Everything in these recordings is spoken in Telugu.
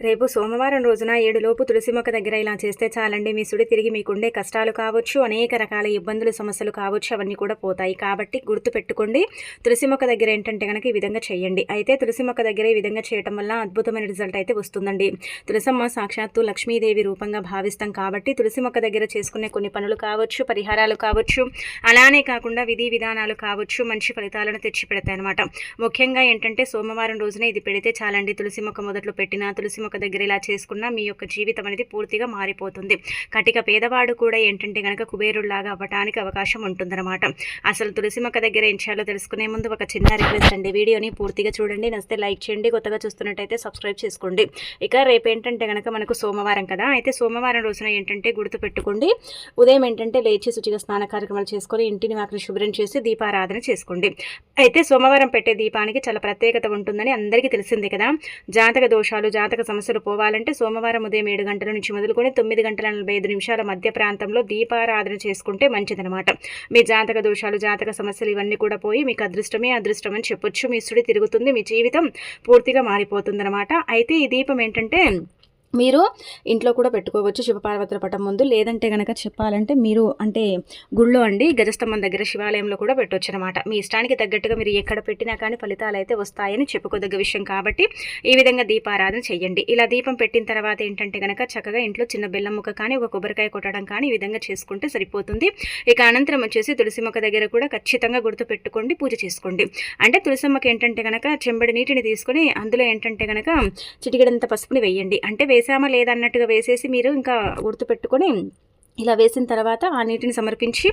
రేపు సోమవారం రోజున 7 లోపు తులసి మొక్క దగ్గర ఇలా చేస్తే చాలండి. మీ సుడి తిరిగి మీకుండే కష్టాలు కావచ్చు, అనేక రకాల ఇబ్బందులు, సమస్యలు కావచ్చు, అవన్నీ కూడా పోతాయి. కాబట్టి గుర్తుపెట్టుకోండి, తులసి మొక్క దగ్గర ఏంటంటే గనక ఈ విధంగా చేయండి. అయితే తులసి మొక్క దగ్గర ఈ విధంగా చేయటం వల్ల అద్భుతమైన రిజల్ట్ అయితే వస్తుందండి. తులసమ్మ సాక్షాత్తు లక్ష్మీదేవి రూపంగా భావిస్తాం కాబట్టి తులసి మొక్క దగ్గర చేసుకునే కొన్ని పనులు కావచ్చు, పరిహారాలు కావచ్చు, అలానే కాకుండా విధి విధానాలు కావచ్చు, మంచి ఫలితాలను తెచ్చిపెడతాయి అనమాట. ముఖ్యంగా ఏంటంటే సోమవారం రోజున ఇది పెడితే చాలండి. తులసి మొక్క మొదట్లో పెట్టిన తులసి మొక్క దగ్గర ఇలా చేసుకున్నా మీ యొక్క జీవితం అనేది పూర్తిగా మారిపోతుంది. కటిక పేదవాడు కూడా ఏంటంటే గనక కుబేరుల్లాగా అవ్వటానికి అవకాశం ఉంటుందన్నమాట. అసలు తులసి మొక్క దగ్గర ఏం చేయాలో తెలుసుకునే ముందు ఒక చిన్న రిక్వెస్ట్ అండి. వీడియోని పూర్తిగా చూడండి, నచ్చితే లైక్ చేయండి, కొత్తగా చూస్తున్నట్టయితే సబ్స్క్రైబ్ చేసుకోండి. ఇక రేపు ఏంటంటే గనక మనకు సోమవారం కదా, అయితే సోమవారం రోజున ఏంటంటే గుర్తుపెట్టుకోండి, ఉదయం ఏంటంటే లేచి శుచిగా స్నాన కార్యక్రమాలు చేసుకొని ఇంటిని వాకిని శుభ్రం చేసి దీపారాధన చేసుకోండి. అయితే సోమవారం పెట్టే దీపానికి చాలా ప్రత్యేకత ఉంటుందని అందరికీ తెలిసిందే కదా. జాతక దోషాలు, జాతక సమస్యలు పోవాలంటే సోమవారం ఉదయం 7 గంటల నుంచి మొదలుకొని 9 గంటల 45 నిమిషాల మధ్య ప్రాంతంలో దీపారాధన చేసుకుంటే మంచిదనమాట. మీ జాతక దోషాలు, జాతక సమస్యలు ఇవన్నీ కూడా పోయి మీకు అదృష్టమే అదృష్టం అని చెప్పొచ్చు. మీ సుడి తిరుగుతుంది, మీ జీవితం పూర్తిగా మారిపోతుందన్నమాట. అయితే ఈ దీపం ఏంటంటే మీరు ఇంట్లో కూడా పెట్టుకోవచ్చు శివపార్వతుల పటం ముందు, లేదంటే కనుక చెప్పాలంటే మీరు అంటే గుళ్ళో అండి గజస్తంభం దగ్గర శివాలయంలో కూడా పెట్టవచ్చు అనమాట. మీ ఇష్టానికి తగ్గట్టుగా మీరు ఎక్కడ పెట్టినా కానీ ఫలితాలు అయితే వస్తాయని చెప్పుకోదగ్గ విషయం కాబట్టి ఈ విధంగా దీపారాధన చేయండి. ఇలా దీపం పెట్టిన తర్వాత ఏంటంటే కనుక చక్కగా ఇంట్లో చిన్న బెల్లం ముక్క కానీ ఒక కొబ్బరికాయ కొట్టడం కానీ ఈ విధంగా చేసుకుంటే సరిపోతుంది. ఇక అనంతరం వచ్చేసి తులసి మొక్క దగ్గర కూడా ఖచ్చితంగా గుర్తు పెట్టుకోండి, పూజ చేసుకోండి. అంటే తులసమ్మకి ఏంటంటే కనుక చెంబడి నీటిని తీసుకొని అందులో ఏంటంటే కనుక చిటికెడంత పసుపుని వేయండి. అంటే వేసామా లేదన్నట్టుగా వేసేసి మీరు ఇంకా గుర్తుపెట్టుకొని ఇలా వేసిన తర్వాత ఆ నీటిని సమర్పించి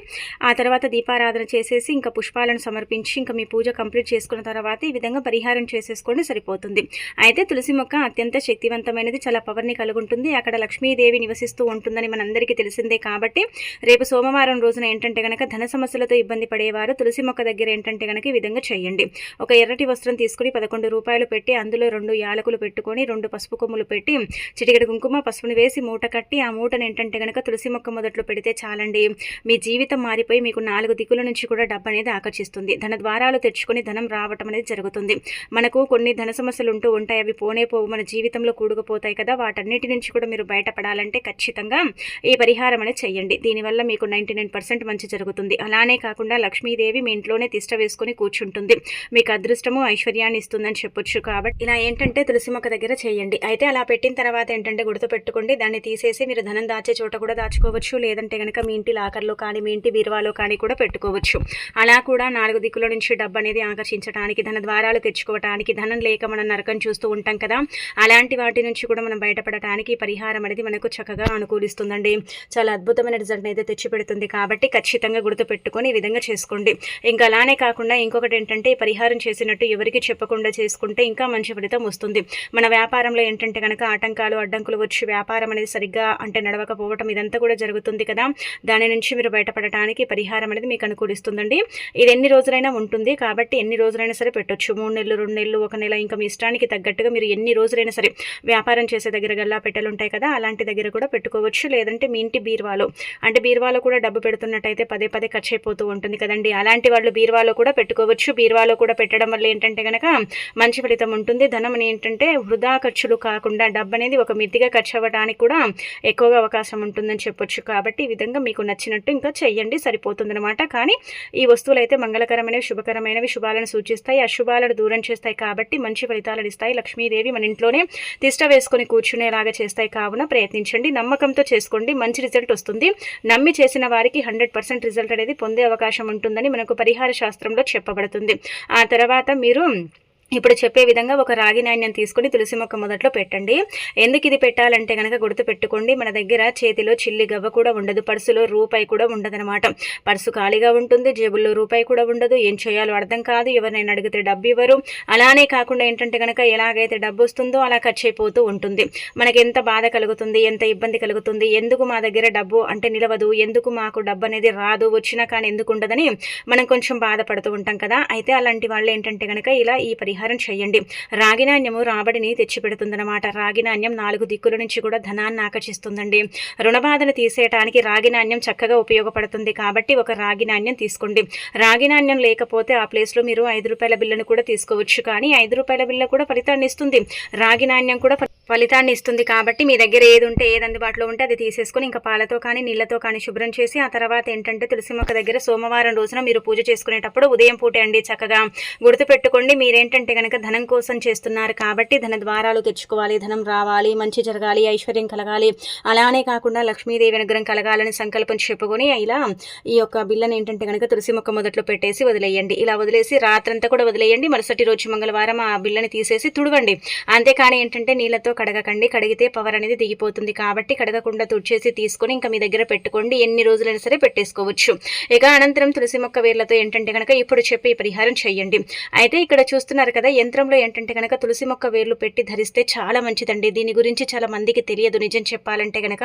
ఆ తర్వాత దీపారాధన చేసేసి ఇంకా పుష్పాలను సమర్పించి ఇంకా మీ పూజ కంప్లీట్ చేసుకున్న తర్వాత ఈ విధంగా పరిహారం చేసేసుకోండి, సరిపోతుంది. అయితే తులసి మొక్క అత్యంత శక్తివంతమైనది, చాలా పవర్ని కలిగి ఉంటుంది. అక్కడ లక్ష్మీదేవి నివసిస్తూ ఉంటుందని మనందరికీ తెలిసిందే. కాబట్టి రేపు సోమవారం రోజున ఏంటంటే కనుక ధన సమస్యలతో ఇబ్బంది పడేవారు తులసి మొక్క దగ్గర ఏంటంటే కనుక ఈ విధంగా చేయండి. ఒక ఎర్రటి వస్త్రం తీసుకుని 11 రూపాయలు పెట్టి అందులో 2 యాలకులు పెట్టుకొని 2 పసుపు కొమ్ములు పెట్టి చిటికెడు కుంకుమ పసుపుని వేసి మూట కట్టి ఆ మూటను ఏంటంటే కనుక తులసి మొక్క మొదట్లో పెడితే చాలండి. మీ జీవితం మారిపోయి మీకు 4 దిక్కుల నుంచి కూడా డబ్బు అనేది ఆకర్షిస్తుంది. ధన ద్వారాలు తెచ్చుకొని ధనం రావటం అనేది జరుగుతుంది. మనకు కొన్ని ధన సమస్యలు ఉంటూ ఉంటాయి, అవి పోనే పోవు, మన జీవితంలో కూడుకుపోతాయి కదా. వాటన్నిటి నుంచి కూడా మీరు బయటపడాలంటే ఖచ్చితంగా ఈ పరిహారం అనేది చేయండి. దీనివల్ల మీకు 99% మంచి జరుగుతుంది. అలానే కాకుండా లక్ష్మీదేవి మీ ఇంట్లోనే తిష్ట వేసుకొని కూర్చుంటుంది, మీకు అదృష్టము ఐశ్వర్యాన్ని ఇస్తుందని చెప్పొచ్చు. కాబట్టి ఇలా ఏంటంటే తులసి మొక్క దగ్గర చేయండి. అయితే అలా పెట్టిన తర్వాత ఏంటంటే గుర్తుపెట్టుకోండి, దాన్ని తీసేసి మీరు ధనం దాచే చోట కూడా దాచుకోవచ్చు, లేదంటే కనుక మీ ఇంటి లాకర్లో కానీ మీ ఇంటి బీరువాలో కానీ కూడా పెట్టుకోవచ్చు. అలా కూడా 4 దిక్కుల నుంచి డబ్బు అనేది ఆకర్షించడానికి, ధన ద్వారాలు తెచ్చుకోవడానికి, ధనం లేక మనం నరకం చూస్తూ ఉంటాం కదా, అలాంటి వాటి నుంచి కూడా మనం బయటపడటానికి పరిహారం అనేది మనకు చక్కగా అనుకూలిస్తుందండి. చాలా అద్భుతమైన రిజల్ట్ అయితే తెచ్చిపెడుతుంది. కాబట్టి ఖచ్చితంగా గుర్తుపెట్టుకొని ఈ విధంగా చేసుకోండి. ఇంకా అలానే కాకుండా ఇంకొకటి ఏంటంటే ఈ పరిహారం చేసినట్టు ఎవరికి చెప్పకుండా చేసుకుంటే ఇంకా మంచి ఫలితం వస్తుంది. మన వ్యాపారంలో ఏంటంటే కనుక ఆటంకాలు అడ్డంకులు వచ్చి వ్యాపారం అనేది సరిగ్గా అంటే నడవకపోవటం ఇదంతా కూడా జరుగుతుంది కదా, దాని నుంచి మీరు బయటపడటానికి పరిహారం అనేది మీకు అనుకూలిస్తుందండి. ఇది ఎన్ని రోజులైనా ఉంటుంది కాబట్టి ఎన్ని రోజులైనా సరే పెట్టొచ్చు. 3 నెలలు, 2 నెలలు, 1 నెల, ఇంకా మీ ఇష్టానికి తగ్గట్టుగా మీరు ఎన్ని రోజులైనా సరే వ్యాపారం చేసే దగ్గర గల్లా పెట్టెలు ఉంటాయి కదా, అలాంటి దగ్గర కూడా పెట్టుకోవచ్చు. లేదంటే మీ ఇంటి బీరువాలో అంటే బీరువాలో కూడా డబ్బు పెడుతున్నట్టయితే పదే పదే ఖర్చు అయిపోతూ ఉంటుంది కదండి, అలాంటి వాళ్ళు బీరువాలో కూడా పెట్టుకోవచ్చు. బీరువాలో కూడా పెట్టడం వల్ల ఏంటంటే కనుక మంచి ఫలితం ఉంటుంది. ధనం ఏంటంటే వృధా ఖర్చులు కాకుండా డబ్బు అనేది ఒక మితిగా ఖర్చు అవ్వడానికి కూడా ఎక్కువగా అవకాశం ఉంటుందని చెప్పొచ్చు. కాబట్టి ఈ విధంగా మీకు నచ్చినట్టు ఇంకా చెయ్యండి, సరిపోతుందన్నమాట. కానీ ఈ వస్తువులు అయితే మంగళకరమైనవి, శుభకరమైనవి, శుభాలను సూచిస్తాయి, అశుభాలను దూరం చేస్తాయి. కాబట్టి మంచి ఫలితాలను ఇస్తాయి. లక్ష్మీదేవి మన ఇంట్లోనే తిష్ట వేసుకొని కూర్చునేలాగా చేస్తాయి. కావున ప్రయత్నించండి, నమ్మకంతో చేసుకోండి, మంచి రిజల్ట్ వస్తుంది. నమ్మి చేసిన వారికి 100% రిజల్ట్ అనేది పొందే అవకాశం ఉంటుందని మనకు పరిహార శాస్త్రంలో చెప్పబడుతుంది. ఆ తర్వాత మీరు ఇప్పుడు చెప్పే విధంగా ఒక రాగి నాణ్యం తీసుకొని తులసి మొక్క మొదట్లో పెట్టండి. ఎందుకు ఇది పెట్టాలంటే కనుక గుర్తుపెట్టుకోండి, మన దగ్గర చేతిలో చిల్లి గవ్వ కూడా ఉండదు, పర్సులో రూపాయి కూడా ఉండదనమాట. పర్సు ఖాళీగా ఉంటుంది, జేబుల్లో రూపాయి కూడా ఉండదు, ఏం చేయాలో అర్థం కాదు, ఎవరినైనా అడిగితే డబ్బు ఇవ్వరు. అలానే కాకుండా ఏంటంటే కనుక ఎలాగైతే డబ్బు వస్తుందో అలా ఖర్చు అయిపోతూ ఉంటుంది. మనకి ఎంత బాధ కలుగుతుంది, ఎంత ఇబ్బంది కలుగుతుంది, ఎందుకు మా దగ్గర డబ్బు అంటే నిలవదు, ఎందుకు మాకు డబ్బు అనేది రాదు, వచ్చినా కానీ ఎందుకు ఉండదని మనం కొంచెం బాధపడుతూ ఉంటాం కదా. అయితే అలాంటి వాళ్ళు ఏంటంటే కనుక ఇలా ఈ పరిహారం పరిహారం చేయండి. రాగి నాణ్యము రాబడిని తెచ్చిపెడుతుందన్నమాట. రాగి నాణ్యం 4 దిక్కుల నుంచి కూడా ధనాన్ని ఆకర్షిస్తుందండి. రుణబాధను తీసేయటానికి రాగి నాణ్యం చక్కగా ఉపయోగపడుతుంది. కాబట్టి ఒక రాగి నాణ్యం తీసుకోండి. రాగి నాణ్యం లేకపోతే ఆ ప్లేస్లో మీరు 5 రూపాయల బిల్లును కూడా తీసుకోవచ్చు. కానీ 5 రూపాయల బిల్ల కూడా ఫలితాన్ని ఇస్తుంది, రాగి నాణ్యం కూడా ఫలితాన్ని ఇస్తుంది. కాబట్టి మీ దగ్గర ఏది ఉంటే, ఏది అందుబాటులో ఉంటే అది తీసేసుకుని ఇంకా పాలతో కానీ నీళ్లతో కానీ శుభ్రం చేసి ఆ తర్వాత ఏంటంటే తులసి మొక్క దగ్గర సోమవారం రోజున మీరు పూజ చేసుకునేటప్పుడు ఉదయం పూటే అండి చక్కగా గుర్తుపెట్టుకోండి. మీరేంటంటే కనుక ధనం కోసం చేస్తున్నారు కాబట్టి ధన ద్వారాలు తెచ్చుకోవాలి, ధనం రావాలి, మంచి జరగాలి, ఐశ్వర్యం కలగాలి, అలానే కాకుండా లక్ష్మీదేవి అనుగ్రహం కలగాలని సంకల్పం చెప్పుకొని ఇలా ఈ యొక్క బిల్లని ఏంటంటే కనుక తులసి మొక్క మొదట్లో పెట్టేసి వదిలేయండి. ఇలా వదిలేసి రాత్రంతా కూడా వదిలేయండి. మరుసటి రోజు మంగళవారం ఆ బిల్లని తీసేసి తుడవండి. అంతేకాని ఏంటంటే నీళ్ళతో కడగకండి, కడిగితే పవర్ అనేది దిగిపోతుంది. కాబట్టి కడగకుండా తుడిచేసి తీసుకొని ఇంకా మీ దగ్గర పెట్టుకోండి. ఎన్ని రోజులైనా సరే పెట్టేసుకోవచ్చు. ఇక అనంతరం తులసి మొక్క వేర్లతో ఏంటంటే కనుక ఇప్పుడు చెప్పి పరిహారం చేయండి. అయితే ఇక్కడ చూస్తున్నారు కదా, యంత్రంలో ఏంటంటే కనుక తులసి మొక్క వేర్లు పెట్టి ధరిస్తే చాలా మంచిదండి. దీని గురించి చాలా మందికి తెలియదు. నిజం చెప్పాలంటే కనుక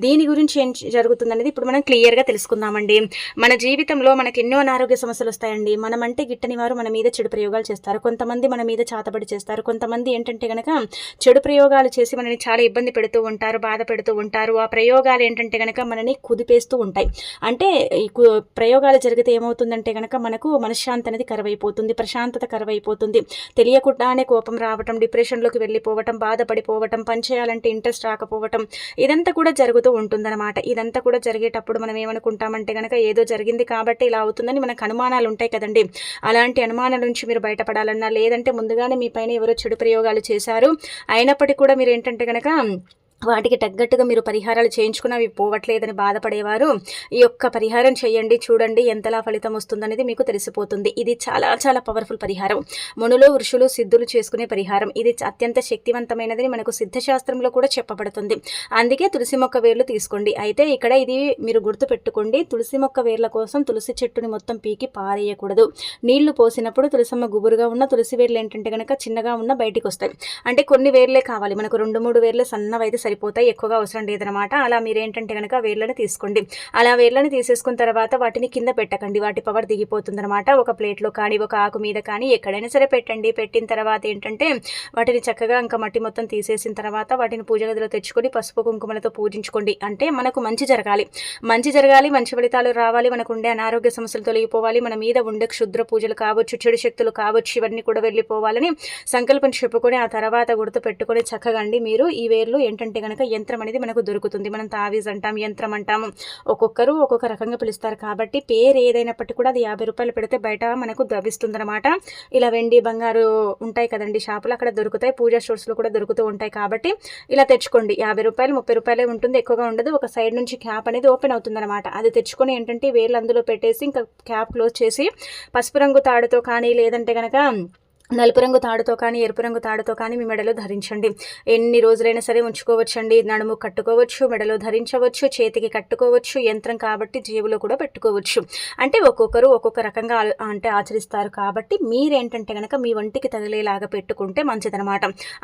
దీని గురించి ఏం జరుగుతుందనేది ఇప్పుడు మనం క్లియర్గా తెలుసుకుందామండి. మన జీవితంలో మనకి ఎన్నో అనారోగ్య సమస్యలు వస్తాయండి. మనమంటే గిట్టని వారు మన మీద చెడు ప్రయోగాలు చేస్తారు. కొంతమంది మన మీద చాతబడి చేస్తారు. కొంతమంది ఏంటంటే కనుక చెడు ప్రయోగాలు చేసి మనని చాలా ఇబ్బంది పెడుతూ ఉంటారు, బాధ పెడుతూ ఉంటారు. ఆ ప్రయోగాలు ఏంటంటే కనుక మనని కుదిపేస్తూ ఉంటాయి. అంటే ఈ ప్రయోగాలు జరిగితే ఏమవుతుందంటే కనుక మనకు మనశ్శాంతి అనేది కరువైపోతుంది, ప్రశాంతత కరువైపోతుంది. తెలియకుండానే కోపం రావటం, డిప్రెషన్లోకి వెళ్ళిపోవటం, బాధపడిపోవటం, పని చేయాలంటే ఇంట్రెస్ట్ రాకపోవటం, ఇదంతా కూడా జరుగుతూ ఉంటుందన్నమాట. ఇదంతా కూడా జరిగేటప్పుడు మనం ఏమనుకుంటామంటే కనుక ఏదో జరిగింది కాబట్టి ఇలా అవుతుందని మనకు అనుమానాలు ఉంటాయి కదండి. అలాంటి అనుమానాల నుంచి మీరు బయటపడాలన్నా, లేదంటే ముందుగానే మీ పైన ఎవరో చెడు ప్రయోగాలు చేశారు అయినప్పటికీ కూడా మీరు ఏంటంటే కనుక వాటికి తగ్గట్టుగా మీరు పరిహారాలు చేయించుకుని అవి పోవట్లేదని బాధపడేవారు ఈ యొక్క పరిహారం చేయండి. చూడండి ఎంతలా ఫలితం వస్తుందనేది మీకు తెలిసిపోతుంది. ఇది చాలా చాలా పవర్ఫుల్ పరిహారం. మునులు, ఋషులు, సిద్ధులు చేసుకునే పరిహారం. ఇది అత్యంత శక్తివంతమైనదని మనకు సిద్ధశాస్త్రంలో కూడా చెప్పబడుతుంది. అందుకే తులసి మొక్క వేర్లు తీసుకోండి. అయితే ఇక్కడ ఇది మీరు గుర్తు పెట్టుకోండి, తులసి మొక్క వేర్ల కోసం తులసి చెట్టుని మొత్తం పీకి పారేయకూడదు. నీళ్లు పోసినప్పుడు తులసమ్మ గుబురుగా ఉన్న తులసి వేర్లు ఏంటంటే కనుక చిన్నగా ఉన్న బయటికి వస్తాయి. అంటే కొన్ని వేర్లే కావాలి మనకు, 2-3 వేర్లు సన్నవైతే సరిపోతాయి, ఎక్కువగా అవసరం లేదనమాట. అలా మీరేంటంటే కనుక వేర్లను తీసుకోండి. అలా వేర్లను తీసేసుకున్న తర్వాత వాటిని కింద పెట్టకండి, వాటి పవర్ దిగిపోతుందనమాట. ఒక ప్లేట్లో కానీ ఒక ఆకు మీద కానీ ఎక్కడైనా సరే పెట్టండి. పెట్టిన తర్వాత ఏంటంటే వాటిని చక్కగా ఇంకా మట్టి మొత్తం తీసేసిన తర్వాత వాటిని పూజ గదిలో తెచ్చుకొని పసుపు కుంకుమలతో పూజించుకోండి. అంటే మనకు మంచి జరగాలి, మంచి ఫలితాలు రావాలి, మనకు ఉండే అనారోగ్య సమస్యలు తొలగిపోవాలి, మన మీద ఉండే క్షుద్ర పూజలు కావచ్చు, చెడు శక్తులు కావచ్చు, ఇవన్నీ కూడా వెళ్ళిపోవాలని సంకల్పం చెప్పుకొని ఆ తర్వాత గుర్తు పెట్టుకొని చక్కగా అండి మీరు ఈ వేర్లు ఏంటంటే కనుక యంత్రం అనేది మనకు దొరుకుతుంది. మనం తావీజ్ అంటాం, యంత్రం అంటాము, ఒక్కొక్కరు ఒక్కొక్క రకంగా పిలుస్తారు. కాబట్టి పేరు ఏదైనప్పటికీ కూడా అది 50 రూపాయలు పెడితే బయట మనకు లభిస్తుంది అనమాట. ఇలా వెండి బంగారు ఉంటాయి కదండి షాపులు, అక్కడ దొరుకుతాయి, పూజా స్టోర్స్లో కూడా దొరుకుతూ ఉంటాయి. కాబట్టి ఇలా తెచ్చుకోండి. 50 రూపాయలు 30 రూపాయలే ఉంటుంది, ఎక్కువగా ఉండదు. ఒక సైడ్ నుంచి క్యాప్ అనేది ఓపెన్ అవుతుంది అనమాట. అది తెచ్చుకొని ఏంటంటే వేర్లు అందులో పెట్టేసి ఇంకా క్యాప్ క్లోజ్ చేసి పసుపు రంగు తాడుతో కానీ లేదంటే కనుక నలుపు రంగు తాడుతో కానీ ఎరుపు రంగు తాడుతో కానీ మీ మెడలో ధరించండి. ఎన్ని రోజులైనా సరే ఉంచుకోవచ్చండి. నడుము కట్టుకోవచ్చు, మెడలో ధరించవచ్చు, చేతికి కట్టుకోవచ్చు, యంత్రం కాబట్టి జేబులో కూడా పెట్టుకోవచ్చు. అంటే ఒక్కొక్కరు ఒక్కొక్క రకంగా అంటే ఆచరిస్తారు. కాబట్టి మీరేంటంటే కనుక మీ ఒంటికి తగిలేలాగా పెట్టుకుంటే మంచిదనమాట.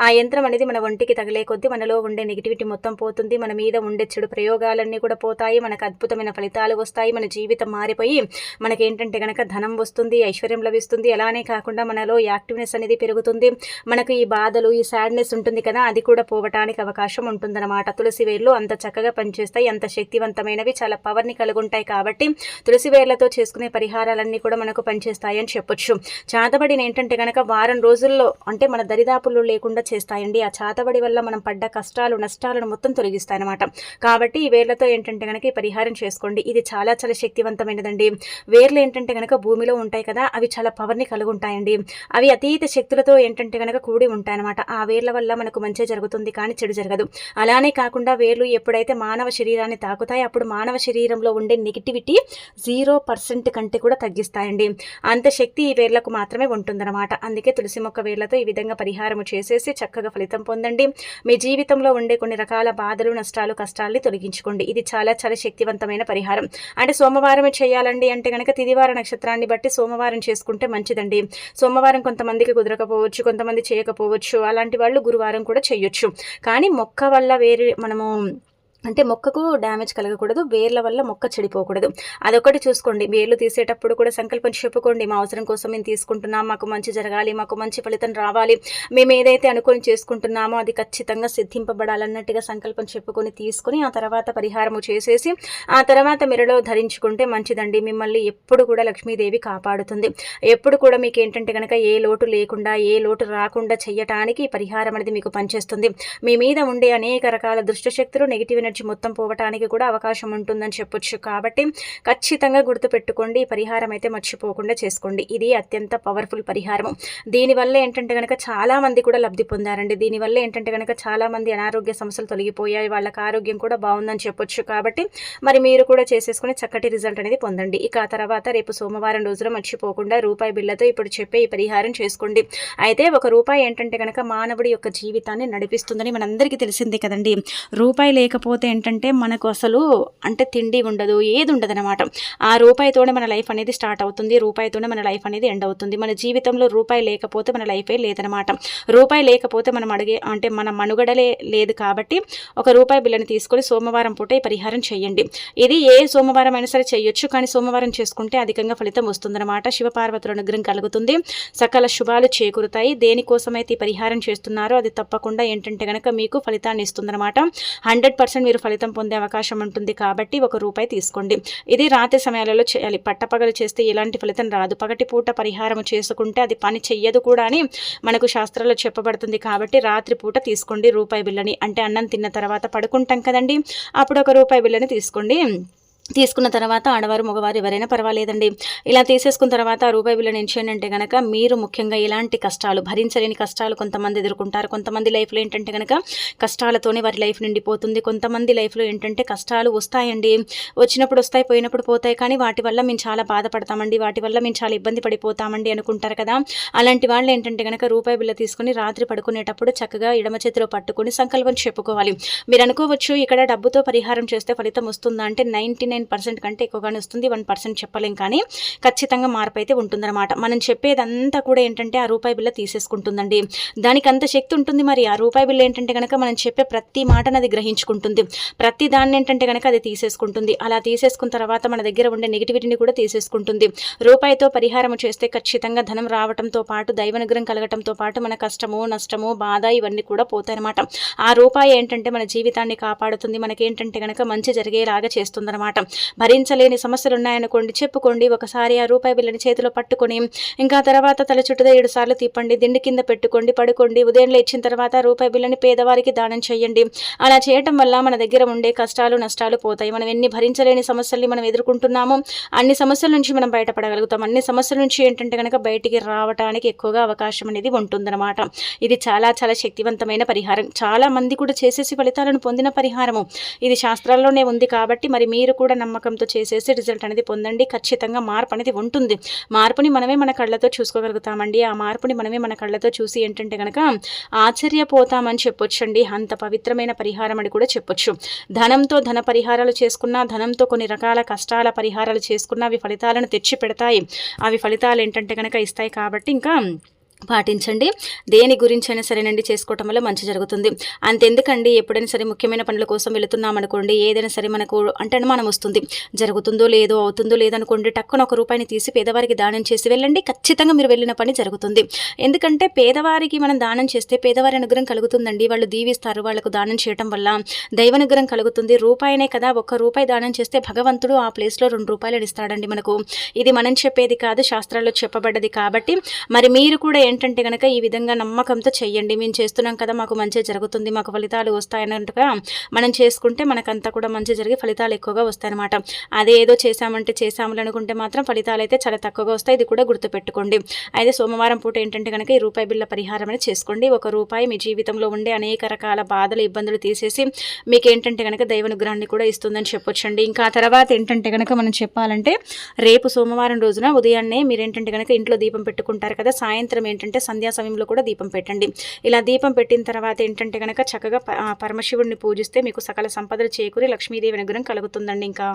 ఆ యంత్రం అనేది మన ఒంటికి తగిలే కొద్దీ మనలో ఉండే నెగిటివిటీ మొత్తం పోతుంది, మన మీద ఉండే చెడు ప్రయోగాలన్నీ కూడా పోతాయి, మనకు అద్భుతమైన ఫలితాలు వస్తాయి, మన జీవితం మారిపోయి మనకేంటంటే కనుక ధనం వస్తుంది, ఐశ్వర్యం లభిస్తుంది. అలానే కాకుండా మనలో యాక్టివ్ అనేది పెరుగుతుంది. మనకు ఈ బాధలు, ఈ సాడ్నెస్ ఉంటుంది కదా, అది కూడా పోవటానికి అవకాశం ఉంటుందన్నమాట. తులసి వేర్లు అంత చక్కగా పనిచేస్తాయి, అంత శక్తివంతమైనవి, చాలా పవర్ని కలిగి ఉంటాయి. కాబట్టి తులసి వేర్లతో చేసుకునే పరిహారాలన్నీ కూడా మనకు పనిచేస్తాయి అని చెప్పొచ్చు. చాతబడిని ఏంటంటే కనుక వారం రోజుల్లో అంటే మన దరిదాపులు లేకుండా చేస్తాయండి. ఆ చాతబడి వల్ల మనం పడ్డ కష్టాలు, నష్టాలను మొత్తం తొలగిస్తాయి అన్నమాట. కాబట్టి ఈ వేర్లతో ఏంటంటే కనుక ఈ పరిహారం చేసుకోండి. ఇది చాలా చాలా శక్తివంతమైనదండి. వేర్లు ఏంటంటే కనుక భూమిలో ఉంటాయి కదా, అవి చాలా పవర్ని కలిగి ఉంటాయండి. అవి అతీత శక్తులతో ఏంటంటే కనుక కూడి ఉంటాయన్నమాట. ఆ వేర్ల వల్ల మనకు మంచి జరుగుతుంది, కానీ చెడు జరగదు. అలానే కాకుండా వేర్లు ఎప్పుడైతే మానవ శరీరాన్ని తాకుతాయి అప్పుడు మానవ శరీరంలో ఉండే నెగిటివిటీ 0% కంటే కూడా తగ్గిస్తాయండి. అంత శక్తి ఈ వేర్లకు మాత్రమే ఉంటుందన్నమాట. అందుకే తులసి మొక్క వేర్లతో ఈ విధంగా పరిహారం చేసేసి చక్కగా ఫలితం పొందండి. మీ జీవితంలో ఉండే కొన్ని రకాల బాధలు, నష్టాలు, కష్టాలని తొలగించుకోండి. ఇది చాలా చాలా శక్తివంతమైన పరిహారం. అంటే సోమవారమే చేయాలండి అంటే కనుక తిదివార నక్షత్రాన్ని బట్టి సోమవారం చేసుకుంటే మంచిదండి. సోమవారం కొంతమందికి కుదరకపోవచ్చు, కొంతమంది చేయకపోవచ్చు. అలాంటి వాళ్ళు గురువారం కూడా చేయొచ్చు. కానీ మొక్క వల్ల వేరే మనము అంటే మొక్కకు డ్యామేజ్ కలగకూడదు, వేర్ల వల్ల మొక్క చెడిపోకూడదు. అదొకటి చూసుకోండి. వేర్లు తీసేటప్పుడు కూడా సంకల్పం చెప్పుకోండి. మా అవసరం కోసం మేము తీసుకుంటున్నాం, మాకు మంచి జరగాలి, మాకు మంచి ఫలితం రావాలి, మేము ఏదైతే అనుకొని చేసుకుంటున్నామో అది ఖచ్చితంగా సిద్ధింపబడాలన్నట్టుగా సంకల్పం చెప్పుకొని తీసుకుని ఆ తర్వాత పరిహారము చేసేసి ఆ తర్వాత మెడలో ధరించుకుంటే మంచిదండి. మిమ్మల్ని ఎప్పుడు కూడా లక్ష్మీదేవి కాపాడుతుంది. ఎప్పుడు కూడా మీకు ఏంటంటే కనుక ఏ లోటు లేకుండా, ఏ లోటు రాకుండా చెయ్యటానికి పరిహారం అనేది మీకు పనిచేస్తుంది. మీ మీద ఉండే అనేక రకాల దుష్టశక్తులు, నెగిటివ్ ఎనర్జీ మొత్తం పోవటానికి కూడా అవకాశం ఉంటుందని చెప్పొచ్చు. కాబట్టి ఖచ్చితంగా గుర్తుపెట్టుకోండి. ఈ పరిహారం అయితే మర్చిపోకుండా చేసుకోండి. ఇది అత్యంత పవర్ఫుల్ పరిహారం. దీనివల్ల ఏంటంటే కనుక చాలామంది కూడా లబ్ధి పొందారండి. దీనివల్ల ఏంటంటే కనుక చాలామంది అనారోగ్య సమస్యలు తొలగిపోయాయి, వాళ్ళకి ఆరోగ్యం కూడా బాగుందని చెప్పొచ్చు. కాబట్టి మరి మీరు కూడా చేసేసుకుని చక్కటి రిజల్ట్ అనేది పొందండి. ఇక ఆ తర్వాత రేపు సోమవారం రోజున మర్చిపోకుండా రూపాయి బిళ్ళతో ఇప్పుడు చెప్పే ఈ పరిహారం చేసుకోండి. అయితే ₹1 ఏంటంటే కనుక మానవుడి యొక్క జీవితాన్ని నడిపిస్తుందని మనందరికీ తెలిసిందే కదండి. రూపాయి లేకపోతే ఏంటంటే మనకు అసలు అంటే తిండి ఉండదు, ఏది ఉండదు అనమాట. ఆ రూపాయితోనే మన లైఫ్ అనేది స్టార్ట్ అవుతుంది, రూపాయితోనే మన లైఫ్ అనేది ఎండ్ అవుతుంది. మన జీవితంలో రూపాయి లేకపోతే మన లైఫే లేదనమాట. రూపాయి లేకపోతే మనం అంటే మన మనుగడలే లేదు. కాబట్టి ₹1 బిల్లని తీసుకొని సోమవారం పూట ఈ పరిహారం చేయండి. ఇది ఏ సోమవారం అయినా సరే చేయొచ్చు, కానీ సోమవారం చేసుకుంటే అధికంగా ఫలితం వస్తుందన్నమాట. శివపార్వతుల అనుగ్రహం కలుగుతుంది, సకల శుభాలు చేకూరుతాయి. దేనికోసమైతే ఈ పరిహారం చేస్తున్నారో అది తప్పకుండా ఏంటంటే కనుక మీకు ఫలితాన్ని ఇస్తుందన్నమాట. 100% మీరు ఫలితం పొందే అవకాశం ఉంటుంది. కాబట్టి ₹1 తీసుకోండి. ఇది రాత్రి సమయాలలో చేయాలి. పట్టపగలు చేస్తే ఎలాంటి ఫలితం రాదు. పగటిపూట పరిహారం చేసుకుంటే అది పని చెయ్యదు కూడా అని మనకు శాస్త్రాల్లో చెప్పబడుతుంది. కాబట్టి రాత్రి పూట తీసుకోండి ₹1 బిల్లని. అంటే అన్నం తిన్న తర్వాత పడుకుంటాం కదండి, అప్పుడు ₹1 బిల్లని తీసుకోండి. తీసుకున్న తర్వాత ఆడవారు మగవారు ఎవరైనా పర్వాలేదండి. ఇలా తీసేసుకున్న తర్వాత ₹1 బిల్లని ఏంటంటే కనుక మీరు ముఖ్యంగా ఎలాంటి కష్టాలు, భరించలేని కష్టాలు కొంతమంది ఎదుర్కొంటారు. కొంతమంది లైఫ్లో ఏంటంటే కనుక కష్టాలతోనే వారి లైఫ్ నిండిపోతుంది. కొంతమంది లైఫ్లో ఏంటంటే కష్టాలు వస్తాయండి, వచ్చినప్పుడు వస్తాయి, పోయినప్పుడు పోతాయి, కానీ వాటి వల్ల మేము చాలా బాధపడతామండి, వాటి వల్ల మేము చాలా ఇబ్బంది పడిపోతామండి అనుకుంటారు కదా. అలాంటి వాళ్ళు ఏంటంటే కనుక ₹1 బిల్ల తీసుకుని రాత్రి పడుకునేటప్పుడు చక్కగా ఎడమ చేతిలో పట్టుకుని సంకల్పం చెప్పుకోవాలి. మీరు అనుకోవచ్చు ఇక్కడ డబ్బుతో పరిహారం చేస్తే ఫలితం వస్తుందా అంటే 99% కంటే ఎక్కువగానే వస్తుంది. 1% చెప్పలేం, కానీ ఖచ్చితంగా మార్పు అయితే ఉంటుందన్నమాట. మనం చెప్పేదంతా కూడా ఏంటంటే ఆ ₹1 బిల్ల తీసేసుకుంటుందండి. దానికి అంత శక్తి ఉంటుంది. మరి ఆ ₹1 బిల్ల ఏంటంటే కనుక మనం చెప్పే ప్రతి మాటను అది గ్రహించుకుంటుంది, ప్రతి దాన్ని ఏంటంటే కనుక అది తీసేసుకుంటుంది. అలా తీసేసుకున్న తర్వాత మన దగ్గర ఉండే నెగిటివిటీని కూడా తీసేసుకుంటుంది. రూపాయితో పరిహారం చేస్తే ఖచ్చితంగా ధనం రావడంతో పాటు, దైవానుగ్రహం కలగటంతో పాటు మన కష్టము, నష్టము, బాధ ఇవన్నీ కూడా పోతాయన్నమాట. ఆ రూపాయి ఏంటంటే మన జీవితాన్ని కాపాడుతుంది, మనకేంటంటే కనుక మంచి జరిగేలాగా చేస్తుందన్నమాట. భరించలేని సమస్యలు ఉన్నాయనుకోండి, చెప్పుకోండి. ఒకసారి ఆ ₹1 బిల్లని చేతిలో పట్టుకొని ఇంకా తర్వాత తల చుట్టూ 7 సార్లు తిప్పండి, దిండి కింద పెట్టుకోండి, పడుకోండి. ఉదయం లేచిన తర్వాత ₹1 బిల్లని పేదవారికి దానం చేయండి. అలా చేయటం వల్ల మన దగ్గర ఉండే కష్టాలు, నష్టాలు పోతాయి. మనం ఎన్ని భరించలేని సమస్యల్ని మనం ఎదుర్కొంటున్నామో అన్ని సమస్యల నుంచి మనం బయటపడగలుగుతాం. అన్ని సమస్యల నుంచి ఏంటంటే కనుక బయటికి రావడానికి ఎక్కువగా అవకాశం అనేది ఉంటుందన్నమాట. ఇది చాలా చాలా శక్తివంతమైన పరిహారం. చాలా మంది కూడా చేసేసి ఫలితాలను పొందిన పరిహారము. ఇది శాస్త్రాల్లోనే ఉంది. కాబట్టి మరి మీరు కూడా నమ్మకంతో చేసేసి రిజల్ట్ అనేది పొందండి. ఖచ్చితంగా మార్పు అనేది ఉంటుంది. మార్పుని మనమే మన కళ్ళతో చూసుకోగలుగుతామండి. ఆ మార్పుని మనమే మన కళ్ళతో చూసి ఏంటంటే కనుక ఆశ్చర్యపోతామని చెప్పొచ్చండి. అంత పవిత్రమైన పరిహారం అని కూడా చెప్పొచ్చు. ధనంతో ధన పరిహారాలు చేసుకున్నా, ధనంతో కొన్ని రకాల కష్టాల పరిహారాలు చేసుకున్నా అవి ఫలితాలను తెచ్చి పెడతాయి. అవి ఫలితాలు ఏంటంటే కనుక ఇస్తాయి. కాబట్టి ఇంకా పాటించండి. దేని గురించి అయినా సరేనండి చేసుకోవటం వల్ల మంచి జరుగుతుంది. అంతెందుకండి, ఎప్పుడైనా సరే ముఖ్యమైన పనుల కోసం వెళుతున్నాం అనుకోండి, ఏదైనా సరే మనకు అంటే అనుమానం వస్తుంది, జరుగుతుందో లేదో, అవుతుందో లేదో అనుకోండి, టక్కున ₹1 తీసి పేదవారికి దానం చేసి వెళ్ళండి. ఖచ్చితంగా మీరు వెళ్ళిన పని జరుగుతుంది. ఎందుకంటే పేదవారికి మనం దానం చేస్తే పేదవారి అనుగ్రహం కలుగుతుందండి. వాళ్ళు దీవిస్తారు. వాళ్ళకు దానం చేయటం వల్ల దైవానుగ్రహం కలుగుతుంది. రూపాయినే కదా, ₹1 దానం చేస్తే భగవంతుడు ఆ ప్లేస్లో ₹2 ఇస్తాడండి మనకు. ఇది మనం చెప్పేది కాదు, శాస్త్రాల్లో చెప్పబడ్డది. కాబట్టి మరి మీరు కూడా ఏంటంటే కనుక ఈ విధంగా నమ్మకంతో చెయ్యండి. మేము చేస్తున్నాం కదా, మాకు మంచి జరుగుతుంది, మాకు ఫలితాలు వస్తాయన్నట్టుగా మనం చేసుకుంటే మనకంతా కూడా మంచి జరిగి ఫలితాలు ఎక్కువగా వస్తాయన్నమాట. అదే ఏదో చేశామంటే చేశాములు అనుకుంటే మాత్రం ఫలితాలు అయితే చాలా తక్కువగా వస్తాయి. ఇది కూడా గుర్తుపెట్టుకోండి. అయితే సోమవారం పూట ఏంటంటే కనుక ఈ ₹1 బిల్ల పరిహారం అనేది చేసుకోండి. ₹1 మీ జీవితంలో ఉండే అనేక రకాల బాధలు, ఇబ్బందులు తీసేసి మీకు ఏంటంటే కనుక దైవానుగ్రహాన్ని కూడా ఇస్తుందని చెప్పొచ్చండి. ఇంకా తర్వాత ఏంటంటే కనుక మనం చెప్పాలంటే రేపు సోమవారం రోజున ఉదయాన్నే మీరు ఏంటంటే కనుక ఇంట్లో దీపం పెట్టుకుంటారు కదా, సాయంత్రం ఏంటంటే సంధ్యా సమయంలో కూడా దీపం పెట్టండి. ఇలా దీపం పెట్టిన తర్వాత ఏంటంటే కనుక చక్కగా పరమశివుడిని పూజిస్తే మీకు సకల సంపదలు చేకూరి లక్ష్మీదేవి అనుగ్రహం కలుగుతుందండి. ఇంకా